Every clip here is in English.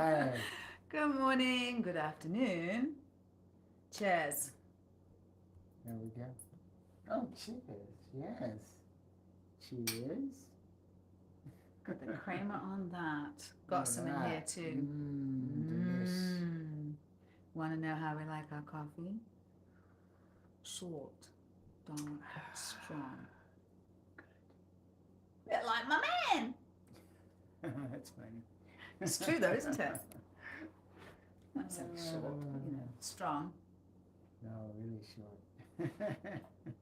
Hi. Good morning, good afternoon. Cheers. There we go. Oh, cheers. Yes. Cheers. Got the creamer on that. Got some in here Alright. too. Delish. Want to know how we like our coffee? Short, dark, strong. Bit like my man. That's funny. It's true though, isn't it? Not so short, but strong. No, really short.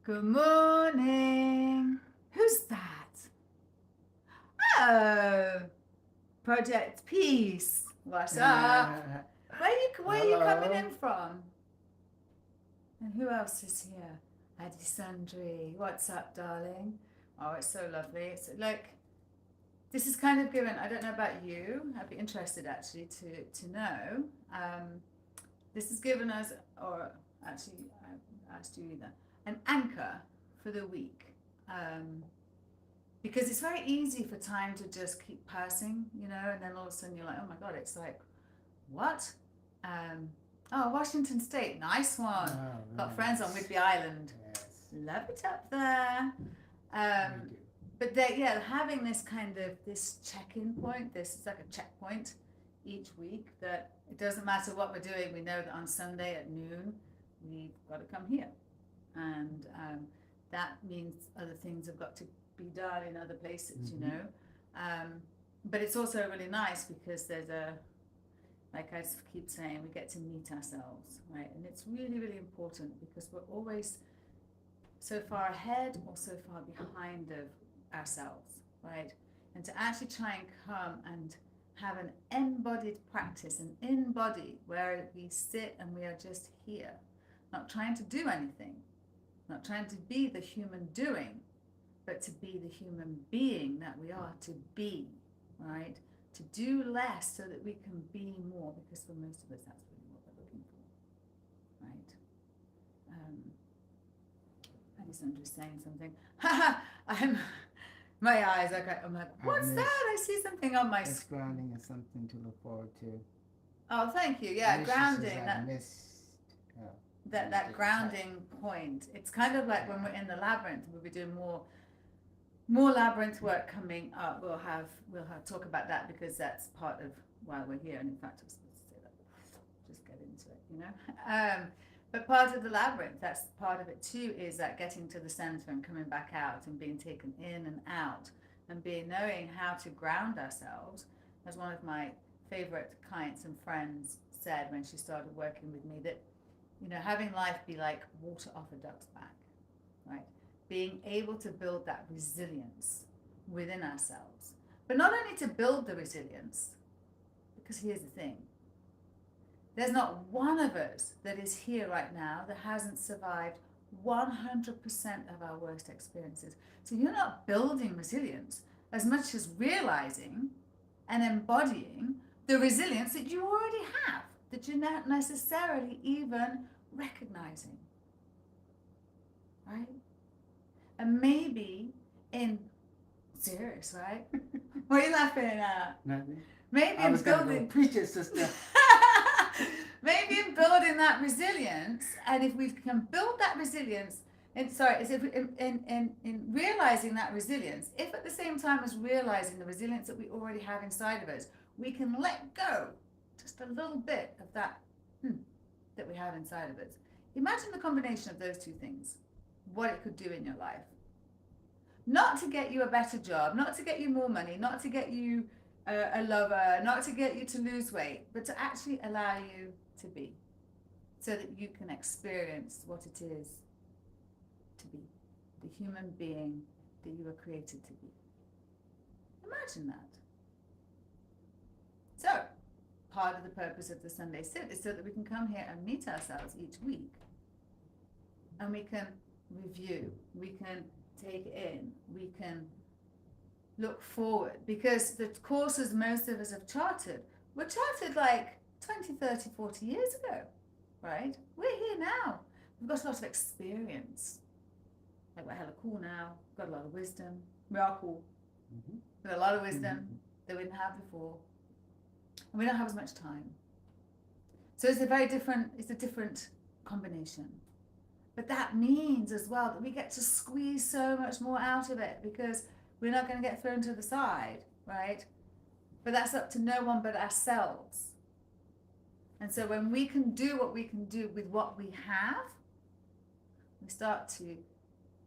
Good morning. Who's that? Oh, Project Peace. What's up? Where are you coming in from? And who else is here? Adi Sundry. What's up, darling? Oh, it's so lovely. It's like, this is kind of given, I don't know about you, I'd be interested actually to know. This has given us, or actually, I asked you either, an anchor for the week. Because it's very easy for time to just keep passing, and then all of a sudden you're like, oh my God, it's like, what? Washington State, nice one. Oh, Got friends on Whidbey Island. Yes. Love it up there. We do. But having this kind of this check-in point, this is like a checkpoint each week that it doesn't matter what we're doing. We know that on Sunday at noon we've got to come here, and that means other things have got to be done in other places, but it's also really nice because there's like I keep saying, we get to meet ourselves, right? And it's really, really important because we're always so far ahead or so far behind of ourselves, right? And to actually try and come and have an embodied practice, an in-body, where we sit and we are just here, not trying to do anything, not trying to be the human doing, but to be the human being that we are to be, right? To do less so that we can be more, because for most of us that's really what we're looking for, right? Alessandra's saying something. My eyes, okay, I'm like, what's that? I see something on my This grounding is something to look forward to. Oh, thank you. Yeah, This grounding. is, That missed grounding point. It's kind of like when we're in the labyrinth, we'll be doing more labyrinth work coming up. We'll have talk about that because that's part of why we're here. And in fact, I was supposed to say that. Just get into it, But part of the labyrinth, that's part of it too, is that getting to the center and coming back out and being taken in and out and knowing how to ground ourselves. As one of my favorite clients and friends said when she started working with me, that having life be like water off a duck's back, right? Being able to build that resilience within ourselves, but not only to build the resilience, because here's the thing, there's not one of us that is here right now that hasn't survived 100% of our worst experiences. So you're not building resilience as much as realizing and embodying the resilience that you already have, that you're not necessarily even recognizing, right? And maybe serious, right? What are you laughing at? Nothing. Maybe I in was gonna building go preach it, sister. maybe in building that resilience, and if we can build that resilience, in realizing that resilience, if at the same time as realizing the resilience that we already have inside of us, we can let go just a little bit of that that we have inside of us. Imagine the combination of those two things, what it could do in your life. Not to get you a better job, not to get you more money, not to get you a lover, not to get you to lose weight, but to actually allow you to be, so that you can experience what it is to be the human being that you were created to be. Imagine that. So, part of the purpose of the Sunday Sit is so that we can come here and meet ourselves each week, and we can review, we can take it in, we can look forward, because the courses most of us have charted were charted like 20, 30, 40 years ago, right? We're here now. We've got a lot of experience. Like, we're hella cool now. We've got a lot of wisdom. We are cool. We've got a lot of wisdom that we didn't have before. and we don't have as much time. So it's a different combination. But that means as well that we get to squeeze so much more out of it, because we're not going to get thrown to the side, right? But that's up to no one but ourselves. And so when we can do what we can do with what we have, we start to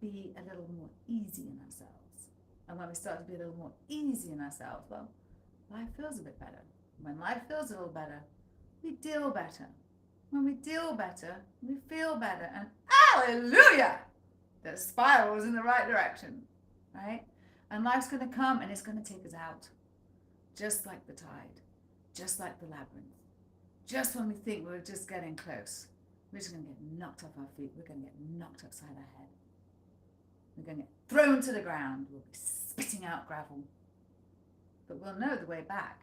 be a little more easy in ourselves. And when we start to be a little more easy in ourselves, well, life feels a bit better. When life feels a little better, we deal better. When we deal better, we feel better. And hallelujah! The spiral is in the right direction, right? And life's going to come and it's going to take us out. Just like the tide, just like the labyrinth. Just when we think we're just getting close, we're just going to get knocked off our feet. We're going to get knocked upside our head. We're going to get thrown to the ground. We'll be spitting out gravel. But we'll know the way back.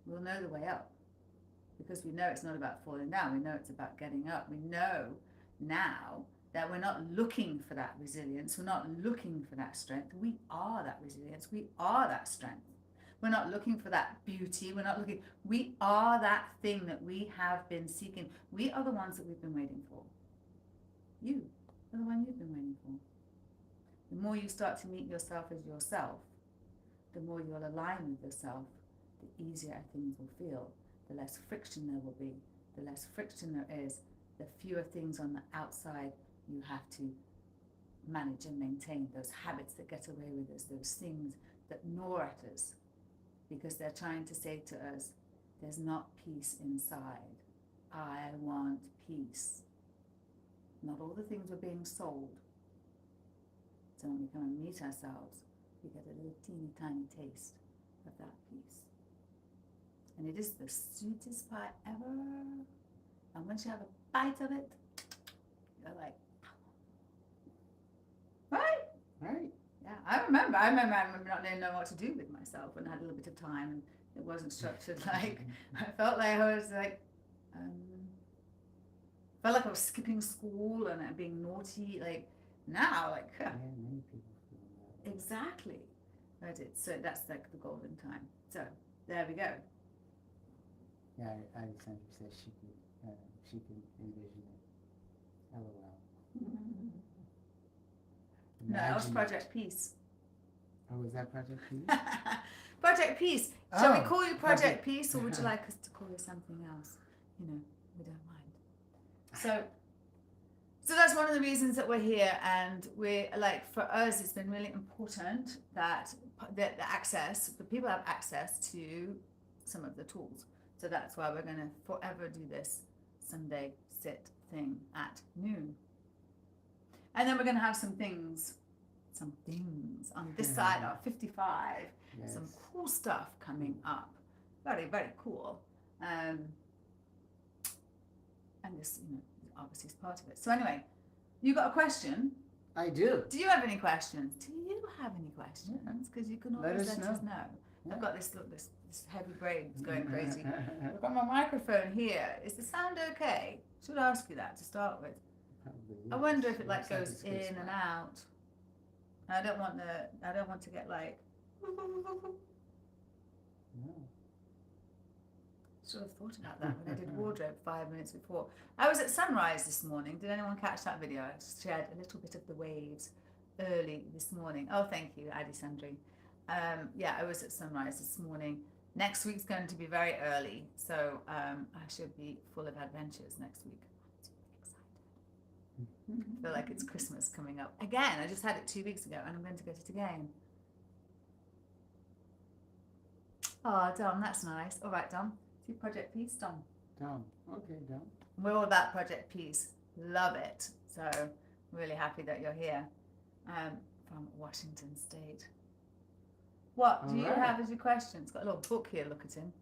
We'll know the way up. Because we know it's not about falling down. We know it's about getting up. We know now that we're not looking for that resilience. We're not looking for that strength. We are that resilience. We are that strength. We're not looking for that beauty. We're not looking. We are that thing that we have been seeking. We are the ones that we've been waiting for. You are the one you've been waiting for. The more you start to meet yourself as yourself, the more you'll align with yourself, the easier things will feel. The less friction there will be. The less friction there is, the fewer things on the outside you have to manage and maintain. Those habits that get away with us, those things that gnaw at us, because they're trying to say to us, there's not peace inside. I want peace. Not all the things we're being sold. So when we come and meet ourselves, we get a little teeny tiny taste of that peace. And it is the sweetest pie ever. And once you have a bite of it, you're like, right? Right. Yeah, I remember not knowing what to do with myself when I had a little bit of time and it wasn't structured. Like, I felt like I was like, felt like I was skipping school and being naughty. Like, now, like, Yeah, many people feel that. exactly. So that's like the golden time. So, there we go. Yeah, Alexandra said she could envision it. LOL. No, that was Imagine Project it. Peace. Oh, was that Project Peace? Project Peace. Shall we Oh, call you Project Project- Peace, or would you like us to call you something else? You know, we don't mind. So that's one of the reasons that we're here, and we're like, for us, it's been really important that the people have access to some of the tools. So that's why we're going to forever do this Sunday sit thing at noon. And then we're going to have some things on this side of 55. Yes. Some cool stuff coming up. Very, very cool. And this, obviously is part of it. So anyway, you got a question? I do. Do you have any questions? Do you have any questions? Because you can always let us know. Yeah. I've got this heavy brain that's going crazy. I've got my microphone here. Is the sound okay? Should ask you that to start with. Probably, I wonder yes. if it like Looks like goes it's a good in spot. and out. I don't want to get like. No. Should have thought about that when I did wardrobe 5 minutes before. I was at sunrise this morning. Did anyone catch that video? I shared a little bit of the waves early this morning. Oh, thank you, Adi Sandri. Yeah, I was at sunrise this morning. Next week's going to be very early, so I should be full of adventures next week. I'm excited. I feel like it's Christmas coming up. Again, I just had it 2 weeks ago, and I'm going to get it again. Oh, Dom, that's nice. All right, Dom. See Project Peace, Dom. Dom. Okay, Dom. We're all about Project Peace. Love it. So really happy that you're here from Washington State. What do you All right. have as your question? It's got a little book here. Look at him.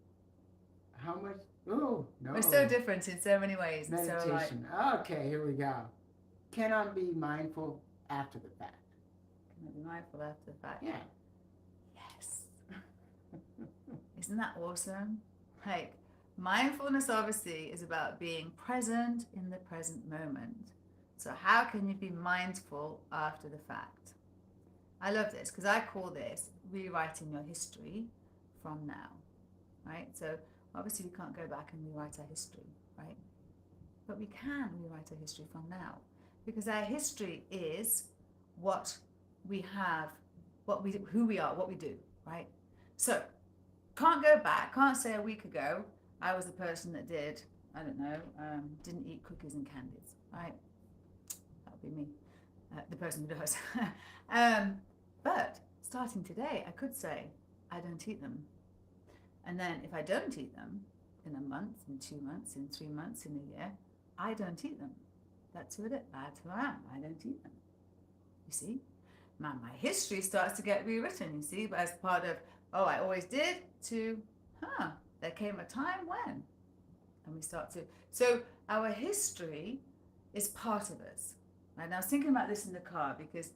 How much? Oh, no. We're so different in so many ways. And so like, Meditation. Okay, here we go. Can I be mindful after the fact? can I be mindful after the fact? Yeah. Yes. Isn't that awesome? Like, mindfulness obviously is about being present in the present moment. So how can you be mindful after the fact? I love this because I call this rewriting your history from now, right? So Obviously, we can't go back and rewrite our history, right? But we can rewrite our history from now, because our history is what we have, who we are, what we do, right? So, can't go back. Can't say a week ago I was the person that did, I don't know, didn't eat cookies and candies, right? That would be me, the person who does. But starting today, I could say I don't eat them. And then if I don't eat them in a month, in 2 months, in 3 months, in a year, I don't eat them. That's who it is. That's who I am. I don't eat them. You see? My history starts to get rewritten, you see, but as part of, oh, I always did, to, there came a time when. And we start to, so our history is part of us. Right? And I was thinking about this in the car because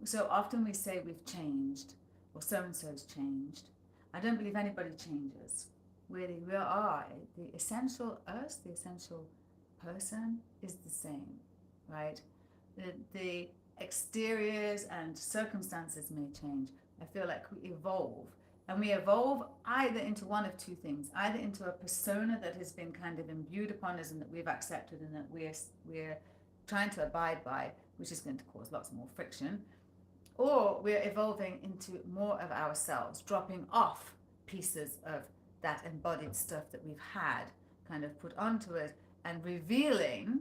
so often we say we've changed, or so-and-so's changed. I don't believe anybody changes. Really, we are. The essential us, the essential person is the same, right? The exteriors and circumstances may change. I feel like we evolve. And we evolve either into one of two things, either into a persona that has been kind of imbued upon us and that we've accepted and that we're trying to abide by, which is going to cause lots more friction, or we're evolving into more of ourselves, dropping off pieces of that embodied stuff that we've had kind of put onto it and revealing,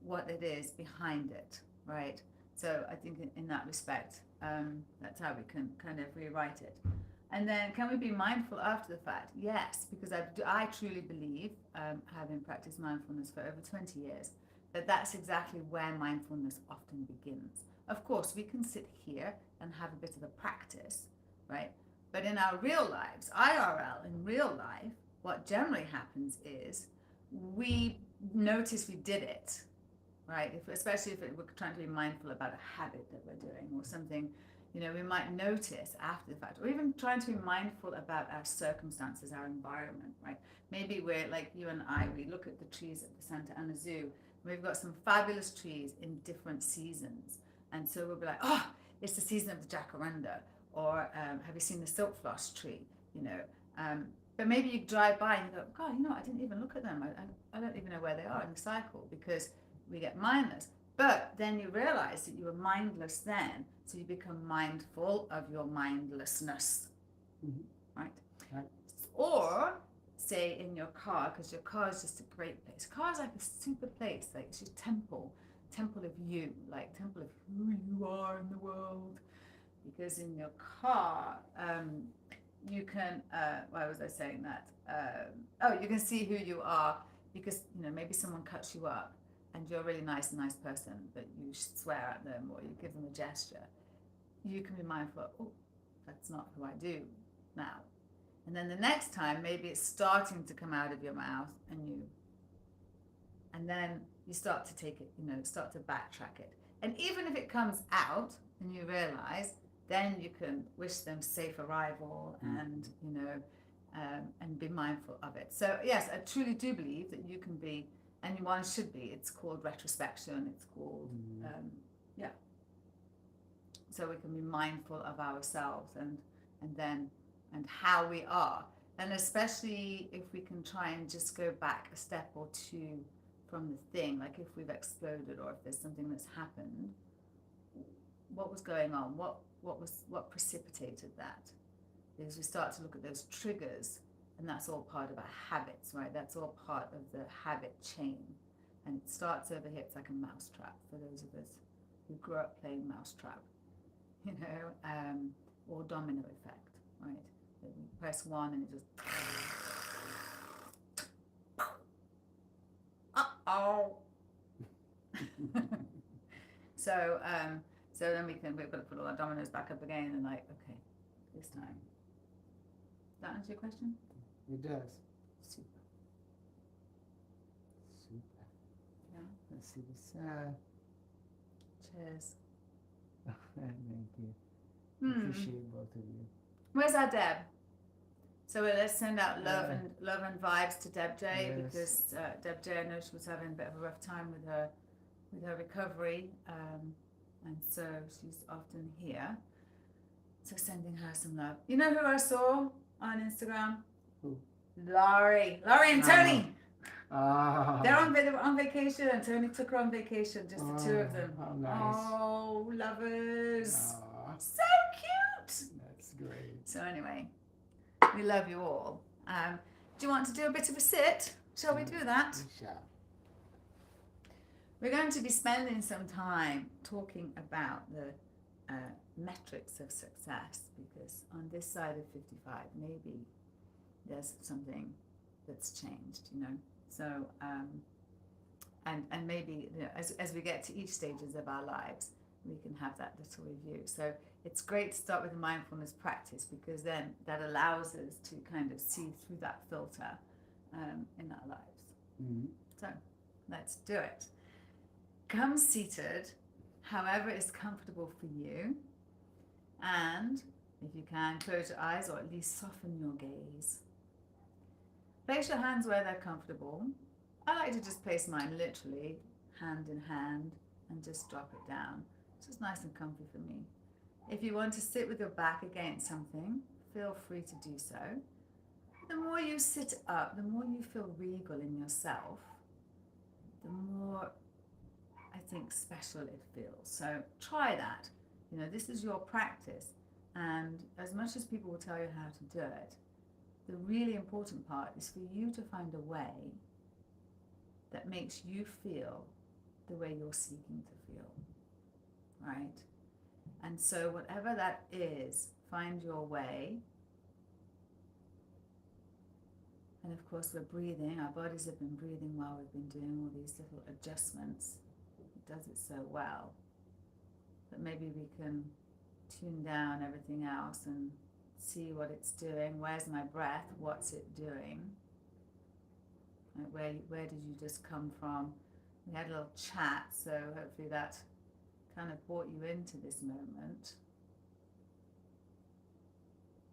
what it is behind it, right? So I think in that respect, that's how we can kind of rewrite it. And then can we be mindful after the fact? Yes, because I truly believe, having practiced mindfulness for over 20 years, that's exactly where mindfulness often begins. Of course, we can sit here and have a bit of a practice, right? But in our real lives, IRL, in real life, what generally happens is we notice we did it, right? Especially if we're trying to be mindful about a habit that we're doing or something, we might notice after the fact, or even trying to be mindful about our circumstances, our environment, right? Maybe we're like you and I, we look at the trees at the Santa Ana Zoo. We've got some fabulous trees in different seasons. And so we'll be like, it's the season of the jacaranda. Or have you seen the silk floss tree? But maybe you drive by and you go, God, I didn't even look at them. I don't even know where they are in the cycle because we get mindless. But then you realize that you were mindless then, so you become mindful of your mindlessness, right? Or say in your car, because your car is just a great place. Car is like a super place, like it's your temple of you, like temple of who you are in the world. Because in your car, you can, why was I saying that? You can see who you are because, maybe someone cuts you up and you're a really nice person, but you swear at them or you give them a gesture. You can be mindful, that's not who I do now. And then the next time, maybe it's starting to come out of your mouth and then you start to take it, start to backtrack it. And even if it comes out and you realize, then you can wish them safe arrival and, and be mindful of it. So yes, I truly do believe that you can be, and one should be, it's called retrospection, it's called, so we can be mindful of ourselves and how we are. And especially if we can try and just go back a step or two from the thing, like if we've exploded or if there's something that's happened, what was going on? What precipitated that? Because we start to look at those triggers, and that's all part of our habits, right? That's all part of the habit chain. And it starts over here, it's like a mousetrap for those of us who grew up playing mousetrap, or domino effect, right? You press one and it just So then we've got to put all our dominoes back up again and like, okay, this time. Does that answer your question? It does. Super. Yeah. Let's see this. Cheers. Thank you. Appreciate both of you. Where's our Deb? So let's send out love and vibes to Deb J, because Deb J, I know she was having a bit of a rough time with her recovery. And so she's often here. So sending her some love. You know who I saw on Instagram? Who? Laurie and Tony. Oh. They're on vacation. Tony took her on vacation, just the two of them. How nice. Oh, lovers. Aw, So cute. that's great. So anyway, we love you all. Do you want to do a bit of a sit? Shall we do that? We shall. We're going to be spending some time talking about the metrics of success, because on this side of 55, maybe there's something that's changed, you know. So, and maybe, you know, as we get to each stages of our lives, we can have that little review. So it's great to start with a mindfulness practice, because then that allows us to kind of see through that filter in our lives. Mm-hmm. So let's do it. Come seated, however is comfortable for you. And if you can, close your eyes or at least soften your gaze. Place your hands where they're comfortable. I like to just place mine literally hand in hand and just drop it down. It's just nice and comfy for me. If you want to sit with your back against something, feel free to do so. The more you sit up, the more you feel regal in yourself, the more I think special it feels. So try that. You know, this is your practice. And as much as people will tell you how to do it, the really important part is for you to find a way that makes you feel the way you're seeking to feel, right? And so whatever that is, find your way. And of course we're breathing, our bodies have been breathing while we've been doing all these little adjustments. It does it so well. But maybe we can tune down everything else and see what it's doing. Where's my breath? What's it doing? Like where did you just come from? We had a little chat, so hopefully that kind of brought you into this moment.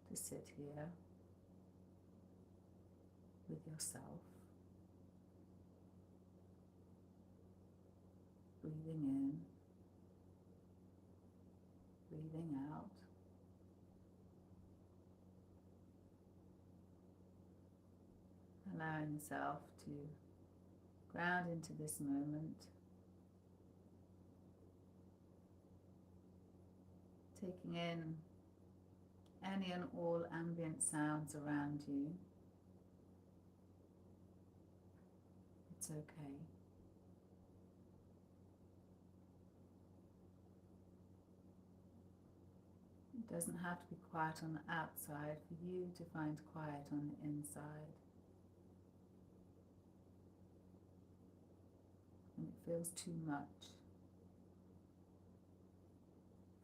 To sit here with yourself, breathing in, breathing out. Allowing yourself to ground into this moment, taking in any and all ambient sounds around you. It's okay. It doesn't have to be quiet on the outside for you to find quiet on the inside. When it feels too much,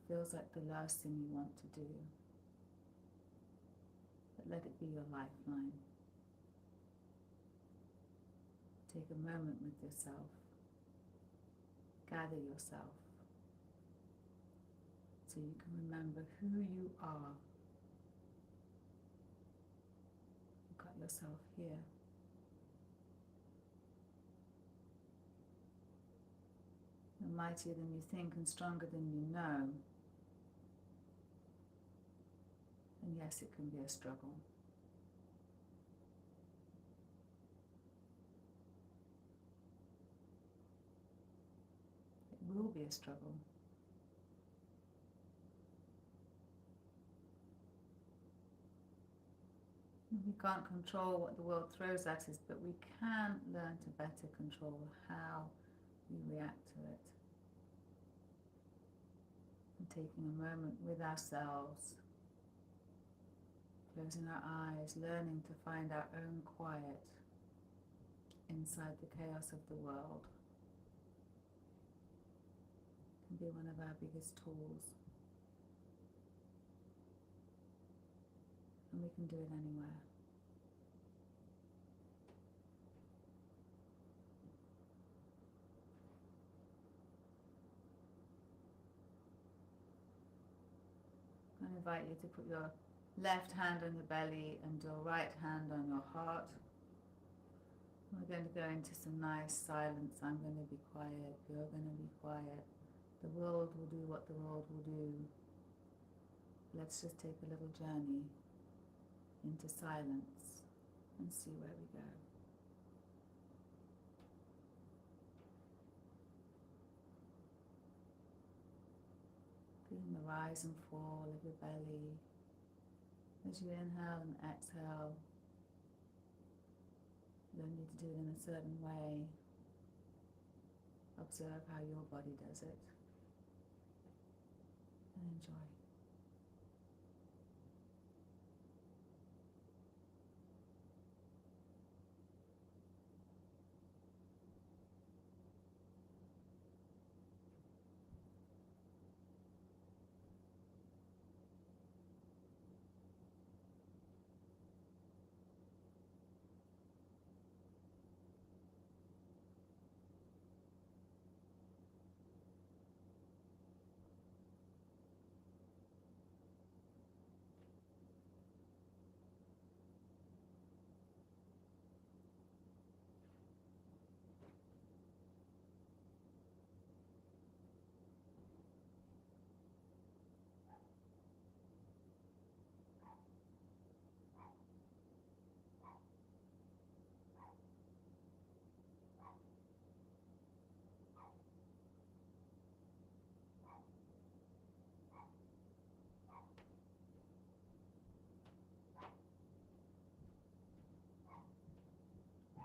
feels like the last thing you want to do. But let it be your lifeline. Take a moment with yourself. Gather yourself so you can remember who you are. You've got yourself here. You're mightier than you think and stronger than you know. And yes, it can be a struggle. It will be a struggle. We can't control what the world throws at us, but we can learn to better control how we react to it. And taking a moment with ourselves, closing our eyes, learning to find our own quiet inside the chaos of the world can be one of our biggest tools. And we can do it anywhere. I invite you to put your left hand on your belly and your right hand on your heart. We're going to go into some nice silence. I'm going to be quiet. You're going to be quiet. The world will do what the world will do. Let's just take a little journey into silence. and see where we go. Feeling the rise and fall of your belly as you inhale and exhale. You don't need to do it in a certain way. Observe how your body does it and enjoy.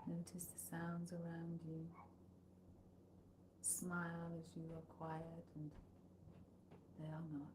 Notice the sounds around you. Smile as you are quiet and they are not.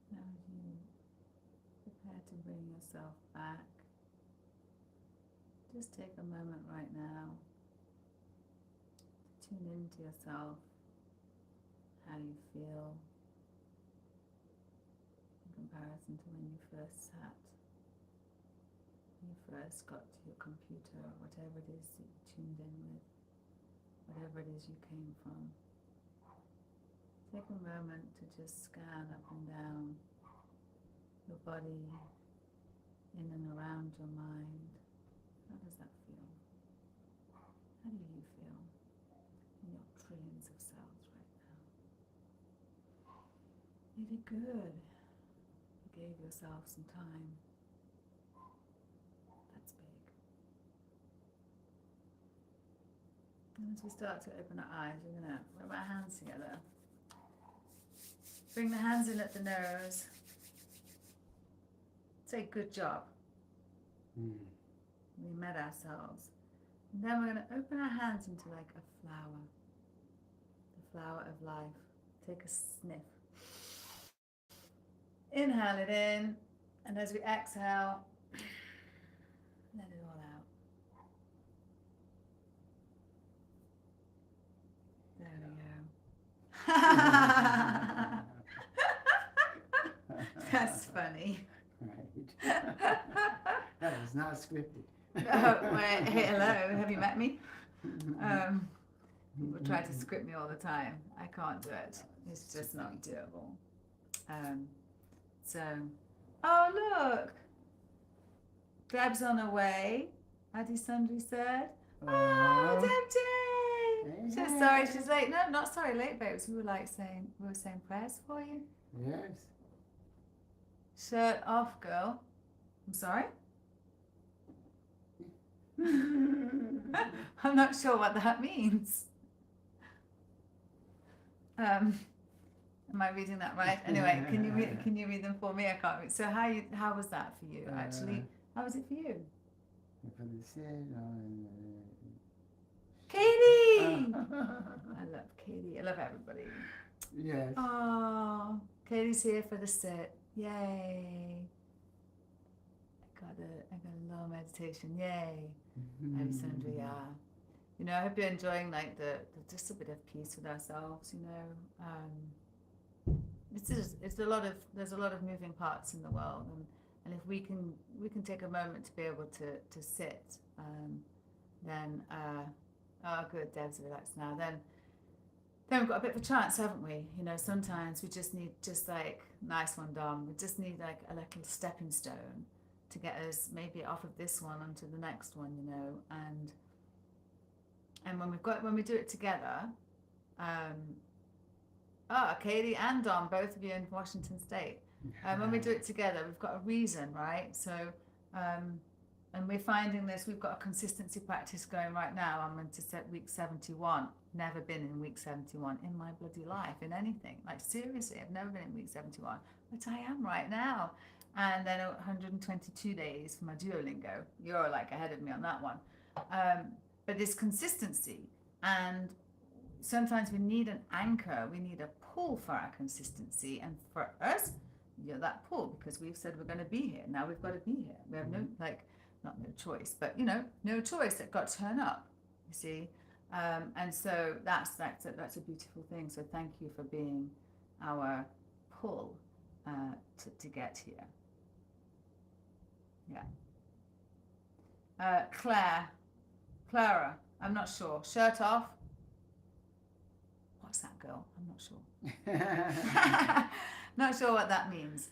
Now as you prepare to bring yourself back, just take a moment right now to tune into yourself, how you feel in comparison to when you first sat, when you first got to your computer, whatever it is that you tuned in with, whatever it is you came from. Take a moment to just scan up and down your body, in and around your mind. How does that feel? How do you feel in your trillions of cells right now? You did good. You gave yourself some time. That's big. And as we start to open our eyes, we're going to rub our hands together. Bring the hands in at the nose. Say good job. We met ourselves. And then we're going to open our hands into like a flower. The flower of life. Take a sniff. Inhale it in. And as we exhale, let it all out. That's funny. Right. That was not scripted. Oh, wait, hey, hello, have you met me? People try to script me all the time. I can't do it. It's just not doable. So, oh look, Deb's on her way. Adi Sundry said. Oh, Deb J. She's sorry she's late. No, not sorry late, babes. We were saying prayers for you. Yes. Shirt off, girl. I'm sorry. I'm not sure what that means. Am I reading that right? Anyway, can you read them for me? I can't read. So how was that for you actually? How was it for you? Katie! I love Katie. I love everybody. Yes. Oh, Katie's here for the sit. Yay! I got a little meditation. Yay! Alessandra, yeah. You know, I hope you're enjoying like the just a bit of peace with ourselves. You know, there's a lot of moving parts in the world, and if we can take a moment to be able to sit, then oh good, Deb's relaxed now. Then we've got a bit of a chance, haven't we? You know, sometimes we just need like nice one, Dom. We just need like a little stepping stone to get us maybe off of this one onto the next one, you know, and when we do it together, Katie and Dom, both of you in Washington State, when we do it together, we've got a reason, right? So, and we're finding this, we've got a consistency practice going right now. I'm into week 71. Never been in week 71 in my bloody life, in anything. Like seriously, I've never been in week 71, but I am right now. And then 122 days for my Duolingo. You're like ahead of me on that one. But this consistency, and sometimes we need an anchor, we need a pull for our consistency. And for us, you're that pull because we've said we're going to be here. Now we've got to be here. We have not no choice, but you know, no choice. That got to turn up, you see. And so that's a beautiful thing. So thank you for being our pull to get here. Yeah. Clara, I'm not sure. Shirt off. What's that, girl? I'm not sure. Not sure what that means.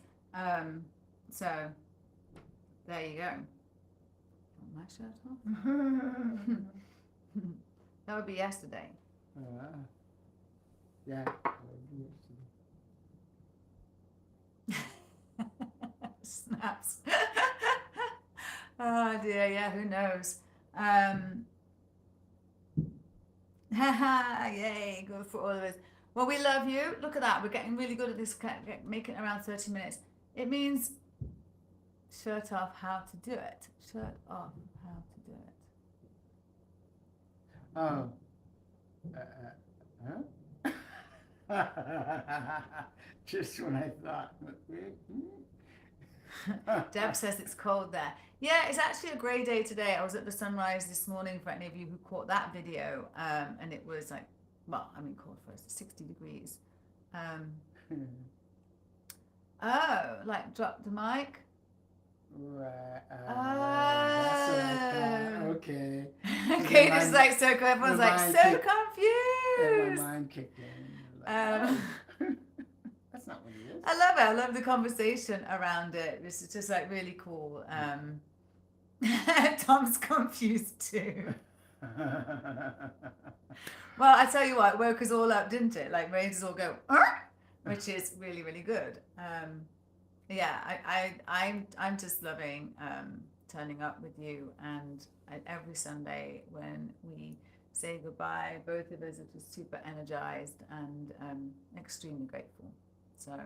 So there you go. My shirt off. That would be yesterday. Yeah. Snaps. Oh dear, yeah, who knows? Yay, good for all of us. Well, we love you. Look at that. We're getting really good at this, making it around 30 minutes. It means shirt off, how to do it. Shirt off, how to do it. Just when I thought. Deb says it's cold there. Yeah, it's actually a grey day today. I was at the sunrise this morning for any of you who caught that video, and it was like, well, I mean, cold for us, 60 degrees. Oh, like drop the mic? Right. That's what I thought. Okay. Okay, just like so, everyone's like so confused. My mind kicked in. That's not what it is. I love it. I love the conversation around it. This is just like really cool. Tom's confused too. Well, I tell you what, it woke us all up, didn't it? Like made us all go, which is really, really good. Yeah, I'm just loving turning up with you, and every Sunday when we say goodbye, both of us are just super energized and extremely grateful. So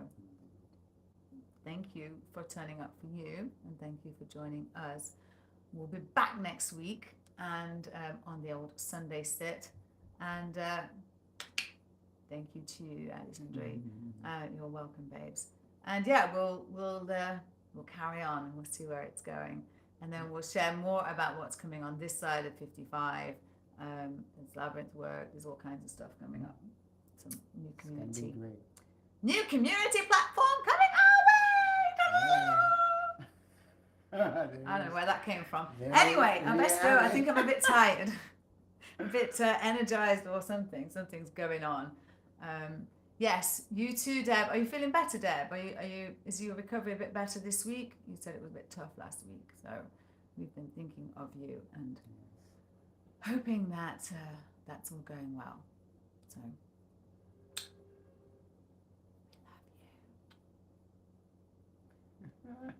thank you for turning up for you, and thank you for joining us. We'll be back next week and on the old Sunday sit, and thank you to you, Alexandra. You're welcome, babes. And yeah, we'll carry on and we'll see where it's going, and then we'll share more about what's coming on this side of 55. There's labyrinth work. There's all kinds of stuff coming up. some new It's gonna be community. great. New community platform coming our way! I don't know where that came from. There Anyway, I we best go. have I it. think I'm a bit tired, a bit energized or something. Something's going on. Yes, you too, Deb. Are you feeling better, Deb? Are you? Is your recovery a bit better this week? You said it was a bit tough last week, so we've been thinking of you and hoping that that's all going well. So, love you.